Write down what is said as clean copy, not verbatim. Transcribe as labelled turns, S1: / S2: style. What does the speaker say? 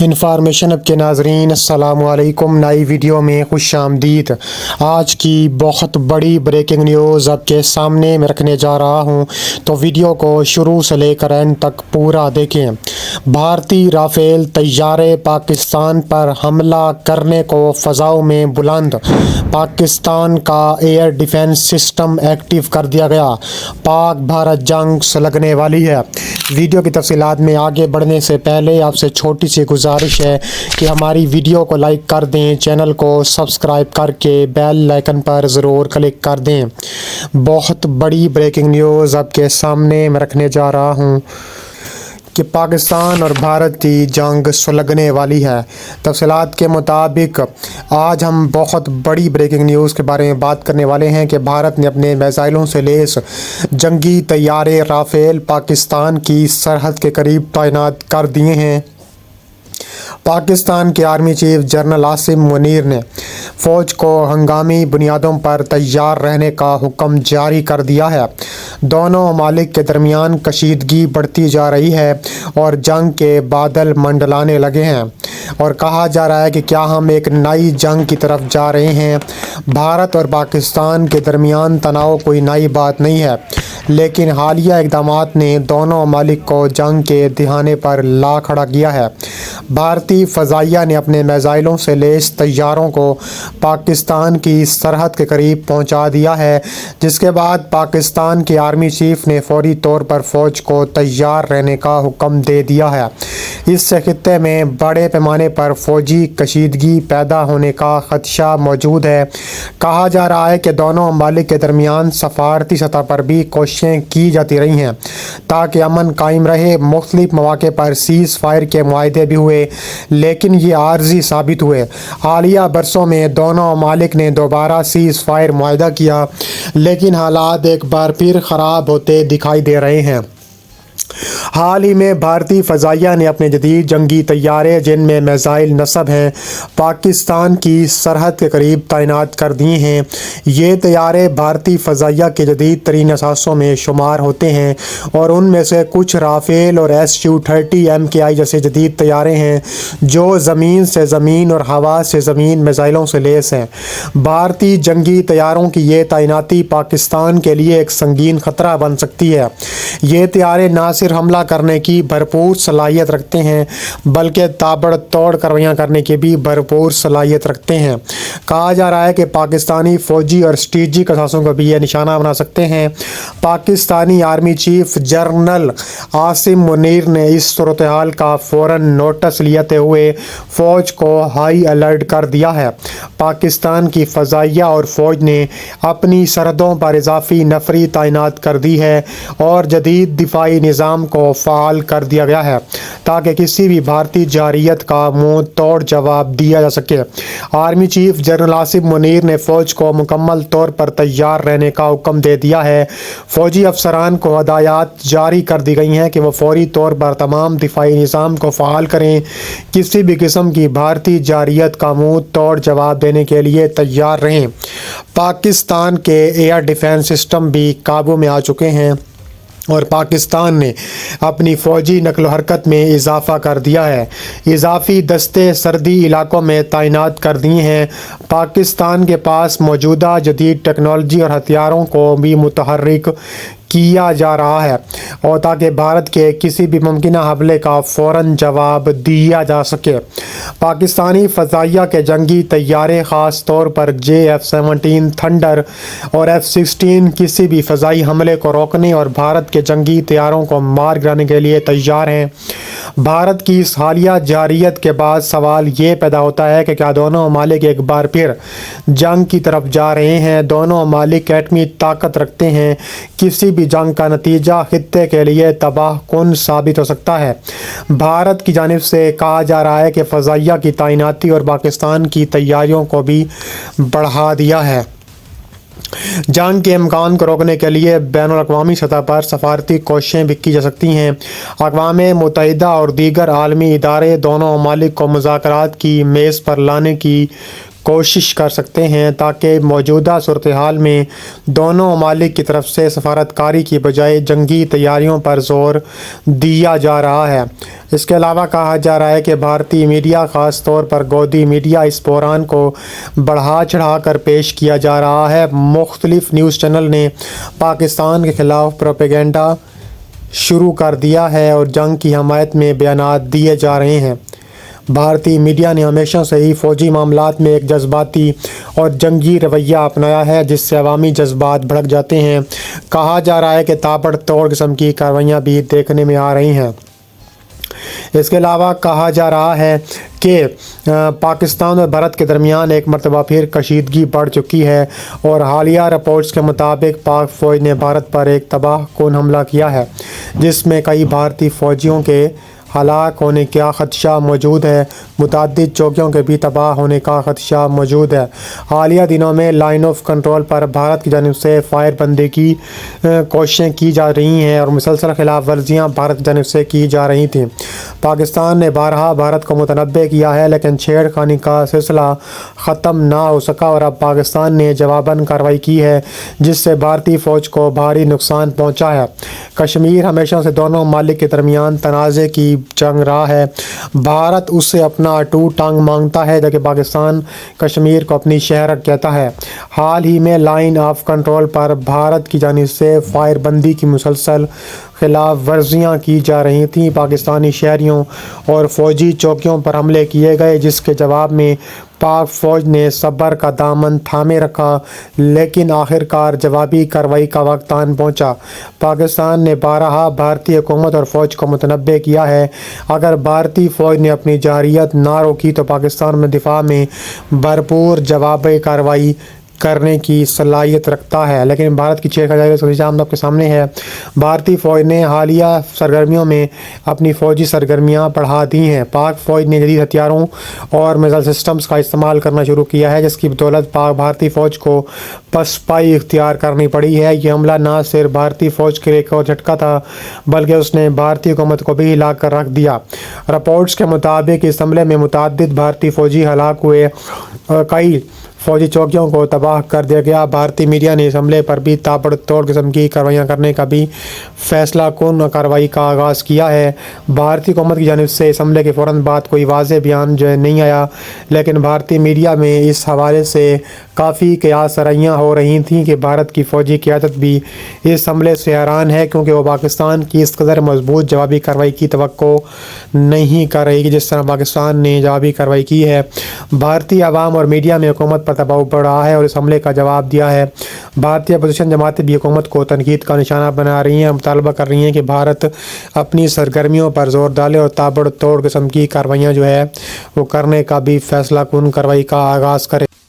S1: Information اب کے ناظرین السلام علیکم، نئی ویڈیو میں خوش آمدید۔ آج کی بہت بڑی بریکنگ نیوز آپ کے سامنے میں رکھنے جا رہا ہوں، تو ویڈیو کو شروع سے لے کر اینڈ تک پورا دیکھیں۔ بھارتی رافیل طیارے پاکستان پر حملہ کرنے کو فضاؤں میں بلند، پاکستان کا ایئر ڈیفنس سسٹم ایکٹیو کر دیا گیا، پاک بھارت جنگ سلگنے والی ہے۔ ویڈیو کی تفصیلات میں آگے بڑھنے سے پہلے آپ سے چھوٹی سی گزارش ہے کہ ہماری ویڈیو کو لائک کر دیں، چینل کو سبسکرائب کر کے بیل آئیکن پر ضرور کلک کر دیں۔ بہت بڑی بریکنگ نیوز آپ کے سامنے میں رکھنے جا رہا ہوں کہ پاکستان اور بھارت کی جنگ سلگنے والی ہے۔ تفصیلات کے مطابق آج ہم بہت بڑی بریکنگ نیوز کے بارے میں بات کرنے والے ہیں کہ بھارت نے اپنے میزائلوں سے لیس جنگی طیارے رافیل پاکستان کی سرحد کے قریب تعینات کر دیے ہیں۔ پاکستان کے army chief general Asim Munir نے فوج کو ہنگامی بنیادوں پر تیار رہنے کا حکم جاری کر دیا ہے۔ دونوں ممالک کے درمیان کشیدگی بڑھتی جا رہی ہے اور جنگ کے بادل منڈلانے لگے ہیں، اور کہا جا رہا ہے کہ کیا ہم ایک نئی جنگ کی طرف جا رہے ہیں۔ بھارت اور پاکستان کے درمیان تناؤ کوئی نئی بات نہیں ہے، لیکن حالیہ اقدامات نے دونوں ممالک کو جنگ کے دہانے پر لا کھڑا کیا ہے۔ بھارتی فضائیہ نے اپنے میزائلوں سے لیس طیاروں کو پاکستان کی سرحد کے قریب پہنچا دیا ہے، جس کے بعد پاکستان کے آرمی چیف نے فوری طور پر فوج کو تیار رہنے کا حکم دے دیا ہے۔ اس سے خطے میں بڑے پیمانے پر فوجی کشیدگی پیدا ہونے کا خدشہ موجود ہے۔ کہا جا رہا ہے کہ دونوں ممالک کے درمیان سفارتی سطح پر بھی کوششیں کی جاتی رہی ہیں تاکہ امن قائم رہے۔ مختلف مواقع پر سیز فائر کے معاہدے بھی ہوئے، لیکن یہ عارضی ثابت ہوئے۔ حالیہ برسوں میں دونوں ممالک نے دوبارہ سیز فائر معاہدہ کیا، لیکن حالات ایک بار پھر خراب ہوتے دکھائی دے رہے ہیں۔ حال ہی میں بھارتی فضائیہ نے اپنے جدید جنگی طیارے، جن میں میزائل نصب ہیں، پاکستان کی سرحد کے قریب تعینات کر دیے ہیں۔ یہ طیارے بھارتی فضائیہ کے جدید ترین اثاثوں میں شمار ہوتے ہیں، اور ان میں سے کچھ رافیل اور SU-30 MKI جیسے جدید طیارے ہیں جو زمین سے زمین اور ہوا سے زمین میزائلوں سے لیس ہیں۔ بھارتی جنگی طیاروں کی یہ تعیناتی پاکستان کے لیے ایک سنگین خطرہ بن سکتی ہے۔ یہ طیارے نہ صرف حملہ کرنے کی بھرپور صلاحیت رکھتے ہیں، بلکہ تابڑ توڑ کارروائیاں کرنے کی بھی بھرپور صلاحیت رکھتے ہیں۔ کہا جا رہا ہے کہ پاکستانی فوجی اور اسٹریٹجک اثاثوں کو بھی یہ نشانہ بنا سکتے ہیں۔ Pakistani army chief general Asim Munir نے اس صورتحال کا فوراً نوٹس لیتے ہوئے فوج کو ہائی الرٹ کر دیا ہے۔ پاکستان کی فضائیہ اور فوج نے اپنی سرحدوں پر اضافی نفری تعینات کر دی ہے اور جدید دفاعی نظام کو فعال کر دیا گیا ہے تاکہ کسی بھی بھارتی جارحیت کا منہ توڑ جواب دیا جا سکے۔ Army chief general Asim Munir نے فوج کو مکمل طور پر تیار رہنے کا حکم دے دیا ہے۔ فوجی افسران کو ہدایات جاری کر دی گئی ہیں کہ وہ فوری طور پر تمام دفاعی نظام کو فعال کریں، کسی بھی قسم کی بھارتی جارحیت کا منہ توڑ جواب دینے کے لیے تیار رہیں۔ پاکستان کے ایئر ڈیفنس سسٹم بھی قابو میں آ چکے ہیں اور پاکستان نے اپنی فوجی نقل و حرکت میں اضافہ کر دیا ہے۔ اضافی دستے سرحدی علاقوں میں تعینات کر دیے ہیں۔ پاکستان کے پاس موجودہ جدید ٹیکنالوجی اور ہتھیاروں کو بھی متحرک کیا جا رہا ہے، اور تاکہ بھارت کے کسی بھی ممکنہ حملے کا فوراً جواب دیا جا سکے۔ پاکستانی فضائیہ کے جنگی طیارے، خاص طور پر JF-17 تھنڈر اور F-16 کسی بھی فضائی حملے کو روکنے اور بھارت کے جنگی طیاروں کو مار گرانے کے لیے تیار ہیں۔ بھارت کی اس حالیہ جارحیت کے بعد سوال یہ پیدا ہوتا ہے کہ کیا دونوں ممالک ایک بار پھر جنگ کی طرف جا رہے ہیں؟ دونوں ممالک ایٹمی طاقت رکھتے ہیں۔ کسی بھی جنگ کا نتیجہ خطے کے لیے تباہ کن ثابت ہو سکتا ہے۔ بھارت کی جانب سے کہا جا رہا ہے کہ فضائیہ کی تعیناتی اور پاکستان کی تیاریوں کو بھی بڑھا دیا ہے۔ جنگ کے امکان کو روکنے کے لیے بین الاقوامی سطح پر سفارتی کوششیں بھی کی جا سکتی ہیں۔ اقوام متحدہ اور دیگر عالمی ادارے دونوں ممالک کو مذاکرات کی میز پر لانے کی کوشش کر سکتے ہیں، تاکہ موجودہ صورتحال میں دونوں ممالک کی طرف سے سفارتکاری کی بجائے جنگی تیاریوں پر زور دیا جا رہا ہے۔ اس کے علاوہ کہا جا رہا ہے کہ بھارتی میڈیا، خاص طور پر گودی میڈیا، اس بحران کو بڑھا چڑھا کر پیش کیا جا رہا ہے۔ مختلف نیوز چینل نے پاکستان کے خلاف پروپیگنڈا شروع کر دیا ہے اور جنگ کی حمایت میں بیانات دیے جا رہے ہیں۔ بھارتی میڈیا نے ہمیشہ سے ہی فوجی معاملات میں ایک جذباتی اور جنگی رویہ اپنایا ہے، جس سے عوامی جذبات بھڑک جاتے ہیں۔ کہا جا رہا ہے کہ تابڑ توڑ قسم کی کارروائیاں بھی دیکھنے میں آ رہی ہیں۔ اس کے علاوہ کہا جا رہا ہے کہ پاکستان اور بھارت کے درمیان ایک مرتبہ پھر کشیدگی بڑھ چکی ہے اور حالیہ رپورٹس کے مطابق پاک فوج نے بھارت پر ایک تباہ کن حملہ کیا ہے، جس میں کئی بھارتی فوجیوں کے ہلاک ہونے کا خدشہ موجود ہے۔ متعدد چوکیوں کے بھی تباہ ہونے کا خدشہ موجود ہے۔ حالیہ دنوں میں لائن آف کنٹرول پر بھارت کی جانب سے فائر بندی کی کوششیں کی جا رہی ہیں اور مسلسل خلاف ورزیاں بھارت کی جانب سے کی جا رہی تھیں۔ پاکستان نے بارہا بھارت کو متنبع کیا ہے، لیکن چھیڑ خانی کا سلسلہ ختم نہ ہو سکا اور اب پاکستان نے جواباً کارروائی کی ہے، جس سے بھارتی فوج کو بھاری نقصان پہنچا ہے۔ کشمیر ہمیشہ سے دونوں ممالک کے درمیان تنازع کی جنگ رہا ہے۔ بھارت اس سے اپنا اٹوٹ ٹانگ مانگتا ہے، جبکہ پاکستان کشمیر کو اپنی شہر کہتا ہے۔ حال ہی میں لائن آف کنٹرول پر بھارت کی جانب سے فائر بندی کی مسلسل خلاف ورزیاں کی جا رہی تھیں۔ پاکستانی شہریوں اور فوجی چوکیوں پر حملے کیے گئے، جس کے جواب میں پاک فوج نے صبر کا دامن تھامے رکھا، لیکن آخرکار جوابی کارروائی کا وقت آن پہنچا۔ پاکستان نے بارہا بھارتی حکومت اور فوج کو متنبع کیا ہے، اگر بھارتی فوج نے اپنی جارحیت نہ روکی تو پاکستان میں دفاع میں بھرپور جوابی کارروائی کرنے کی صلاحیت رکھتا ہے۔ لیکن بھارت کی چھیڑ خانی کا نظام آپ کے سامنے ہے۔ بھارتی فوج نے حالیہ سرگرمیوں میں اپنی فوجی سرگرمیاں بڑھا دی ہیں۔ پاک فوج نے جدید ہتھیاروں اور میزائل سسٹمز کا استعمال کرنا شروع کیا ہے، جس کی بدولت بھارتی فوج کو پسپائی اختیار کرنی پڑی ہے۔ یہ حملہ نہ صرف بھارتی فوج کے لیے ایک اور جھٹکا تھا، بلکہ اس نے بھارتی حکومت کو بھی ہلا کر رکھ دیا۔ رپورٹس کے مطابق اس حملے میں متعدد بھارتی فوجی ہلاک ہوئے اور کئی فوجی چوکیوں کو تباہ کر دیا گیا۔ بھارتی میڈیا نے اس حملے پر بھی تابڑ توڑ قسم کی کارروائیاں کرنے کا بھی فیصلہ کن کارروائی کا آغاز کیا ہے۔ بھارتی حکومت کی جانب سے اس حملے کے فوراً بعد کوئی واضح بیان نہیں آیا، لیکن بھارتی میڈیا میں اس حوالے سے کافی قیاس آرائیاں ہو رہی تھیں کہ بھارت کی فوجی قیادت بھی اس حملے سے حیران ہے، کیونکہ وہ پاکستان کی اس قدر مضبوط جوابی کارروائی کی توقع نہیں کر رہی کہ جس طرح پاکستان نے جوابی کارروائی کی ہے۔ بھارتی عوام اور میڈیا میں حکومت پر دباؤ بڑھ رہا ہے اور اس حملے کا جواب دیا ہے۔ بھارتی اپوزیشن جماعتیں بھی حکومت کو تنقید کا نشانہ بنا رہی ہیں، مطالبہ کر رہی ہیں کہ بھارت اپنی سرگرمیوں پر زور ڈالے اور تابڑ توڑ قسم کی کارروائیاں جو ہے وہ کرنے کا بھی فیصلہ کن کارروائی کا آغاز کرے۔